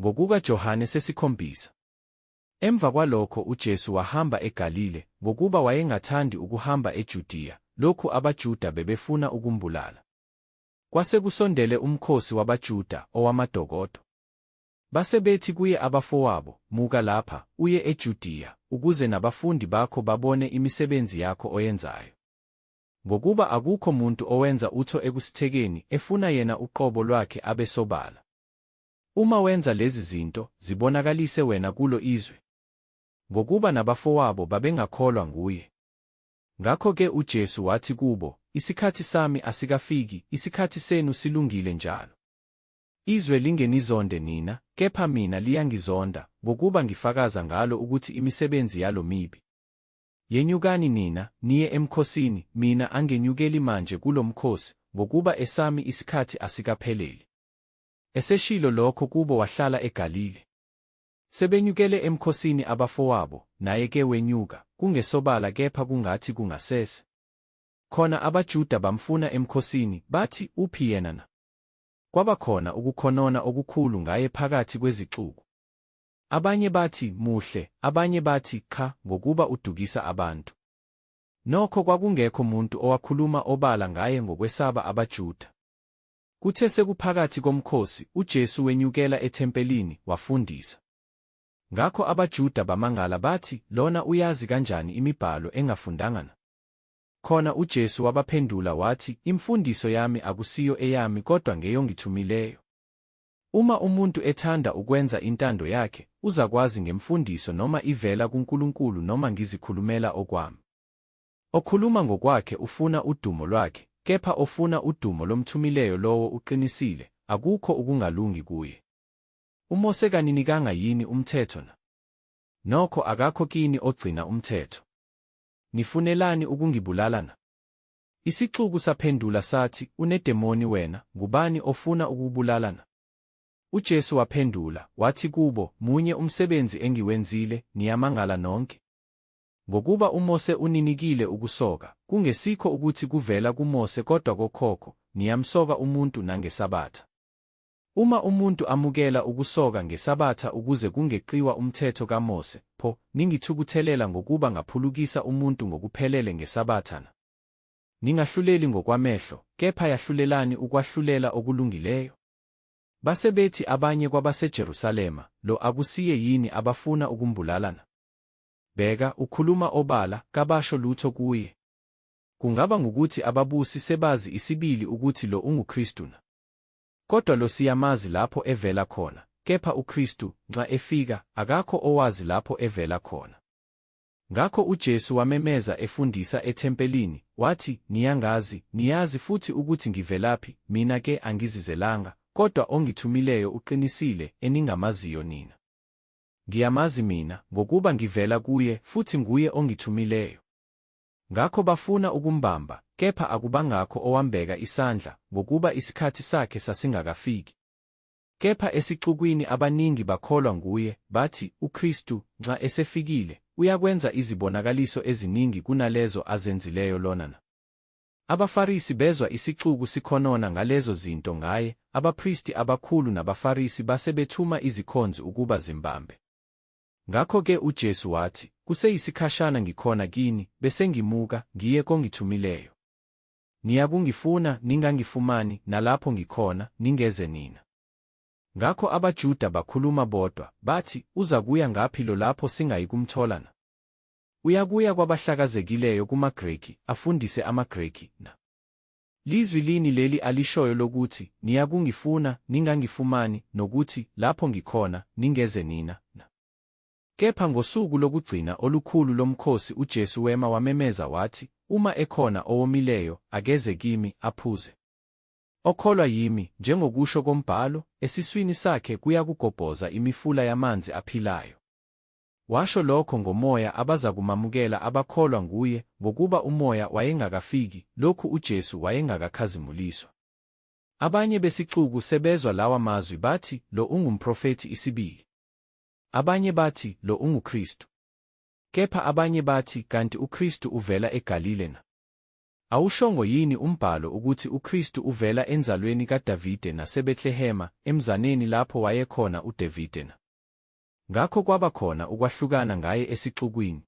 NgokukaJohane 7. Emva kwalokho uJesu wahamba eGalile, ngokuba wayengathandi ukuhamba eJudiya, lokhu abaJuda bebefuna ukumbulala. Kwase kusondele umkhosi wabaJuda owamadokodo. Base bethi kuye abafowabo, "Muka lapha, uye eJudiya, ukuze nabafundi bakho babone imisebenzi yakho oyenzayo. Ngokuba akukho muntu owenza utho ekusithekeni efuna yena uqobo lwakhe abe sobala. Uma wenza lezi zinto, zibonakalise wena kulo izwe." Ngokuba nabafowabo babengakholwa nguye. Ngakho-ke uJesu wathi kubo, "Isikhathi sami asikafiki, isikhathi senu silungile njalo. Izwe lingenizonde nina, kepha mina liyangizonda, ngokuba ngifakaza ngalo ukuthi imisebenzi yalo mibi. Yenyukani nina, niye emkhosini, mina angenyukeli manje kulo mkhosi, ngokuba esami isikhathi asikapheleli." Eseshilo lokho kubo wahlala eGalile. Sebenyukele emkhosini abafowabo, naye-ke wenyuka, kungesobala kepha kungathi kungasese. Khona abaJuda bamfuna emkhosini, bathi, "Uphi yena na?" Kwabakhona ukukhonona okukhulu ngaye phakathi kwezixuku. Abanye bathi, "Muhle," abanye bathi, "Cha," ngokuba udukisa abantu. Nokho kwakungekho muntu owakhuluma obala ngaye ngokwesaba abaJuda. Kuthe sekuphakathi komkhosi, uJesu wenyukela ethempelini, wafundisa. Ngakho abaJuda bamangala bathi, "Lona uyazi kanjani imibhalo engafundanga na?" Khona uJesu wabaphendula wathi, "Imfundiso yami akusiyo eyami kodwa ngeyongithumileyo. Uma umuntu ethanda ukwenza intando yakhe, uzakwazi ngemfundiso noma ivela kuNkulunkulu noma ngizikhulumela okwami. Okhuluma ngokwakhe ufuna udumo lwakhe, kepha ofuna udumo lomthumileyo lowo uqinisile, akukho ukungalungi kuye. UMose kaninikanga yini umthetho na? Nokho akakho kini ogcina umthetho. Nifunelani ukungibulala na?" Isixuku saphendula sathi, "Unedemoni wena, ngubani ofuna ukubulala na?" UJesu waphendula, wathi kubo, "Munye umsebenzi engiwenzile, niyamangala nonke. Ngokuba uMose uninikile ukusoka, kungesikho ukuthi kuvela kuMose kodwa kokhokho, niyamsoka umuntu nangeSabatha. Uma umuntu amukela ukusoka ngeSabatha ukuze kungeqiwa umthetho kaMose, pho ningithukuthelela ngokuba ngaphulukisa umuntu ngokuphelele ngeSabatha na? Ningahluleli ngokwamehlo, kepha yahlulelani ukwahlulela okulungileyo." Base bethi abanye kwabaseJerusalema, "Lo akusiye yini abafuna ukumbulala na? Bheka, ukhuluma obala, kabasho lutho kuye. Kungaba ngukuthi ababusi sebazi isibili ukuthi lo unguKristu na? Kodwa lo siyamazi lapho evela khona, kepha uKristu, nxa efika, akakho owazi lapho evela khona." Ngakho uJesu wamemeza efundisa ethempelini, wathi, niyazi futhi ukuthi ngivelaphi, mina-ke angizizelanga, kodwa ongithumileyo uqinisile, eningamaziyo nina. Ngiyamazi mina, ngokuba ngivela kuye, futhi nguye ongithumileyo. Ngakho bafuna ukumbamba, kepha akubangakho owambeka isandla, ngokuba isikhathi sakhe sasingakafiki. Kepha esixukwini abaningi bakholwa nguye, bathi, "UKristu, nxa esefikile, uyakwenza izibonakaliso eziningi kunalezo azenzileyo lona na?" AbaFarisi bezwa isixuku sikhonona ngalezo zinto ngaye, abaphristi abakhulu nabaFarisi base bethuma izikhonzi ukuba zimbambe. Ngakho-ke uJesu wathi, "Kuseyisikhashana ngikhona kini, bese ngimuka, ngiye kongithumileyo. Niyakungifuna, ningangifumani, nalapho ngikhona, ningeze nina." Ngakho abaJuda bakhuluma bodwa, bathi, "Uzakuya ngaphi lo lapho singayikumthola na? Uyakuya kwabahlakazekileyo kumaGreki, afundise amaGreki na? Lizwi lini leli alishoyo lokuthi, niyakungifuna, ningangifumani, nokuthi, lapho ngikhona, ningeze nina na?" Kepha ngosuku lokugcina olukhulu lomkhosi uJesu wema wamemeza wathi, "Uma ekhona owomileyo, akeze kimi, aphuze. Okholwa yimi, njengokusho kombhalo, esiswini sakhe kuyakugobhoza imifula yamanzi aphilayo." Washo lokho ngomoya abazakumamukela abakholwa nguye, ngokuba umoya wayengakafiki, lokhu uJesu wayengakakhazimuliswa. Abanye besixuku sebezwa lawa mazwi bathi, "Lo ungumprofethi isibili." Abanye bathi, "Lo unguKristu." Kepha abanye bathi, "Kanti uKristu uvela eGalile na? Awushongo yini umbhalo ukuthi uKristu uvela enzalweni kaDavide naseBethlehema emzaneni lapho wayekhona uDavide na? Ngakho kwaba khona ukwahlukana ngaye esixukwini.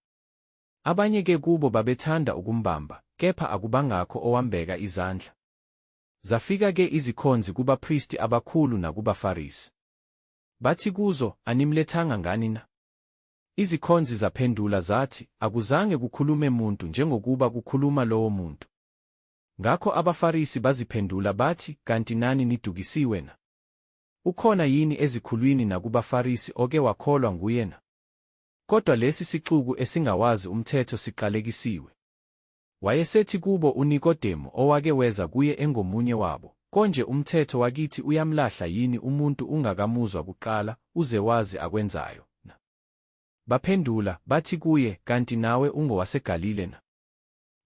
Abanye-ke kubo babethanda ukumbamba, kepha akubangakho owambeka izandla. Zafika-ke izikhonzi kubaphristi abakhulu nakubaFarisi. Bathi kuzo, animlethanga ngani na? Izikhonzi zaphendula zathi, akuzange kukhulume muntu njengokuba kukhuluma lowo muntu. Ngakho abaFarisi baziphendula bathi, kanti nani nidukisiwe na? Ukhona yini ezikhulwini nakubaFarisi oke wakholwa nguye na? Kodwa lesi sixuku esingawazi umthetho siqalekisiwe. Wayesethi kubo uNikodemu owake weza kuye engomunye wabo, konje umthetho wakithi uyamlahla yini umuntu ungakamuzwa kuqala uze wazi akwenzayo na? Baphendula bathi kuye, kanti nawe ungowaseGalile na?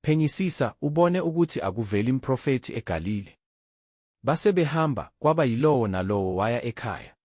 Phenyisisa ubone ukuthi akuveli mprofethi eGalile. Base behamba, kwaba yilowo nalowo waya ekhaya.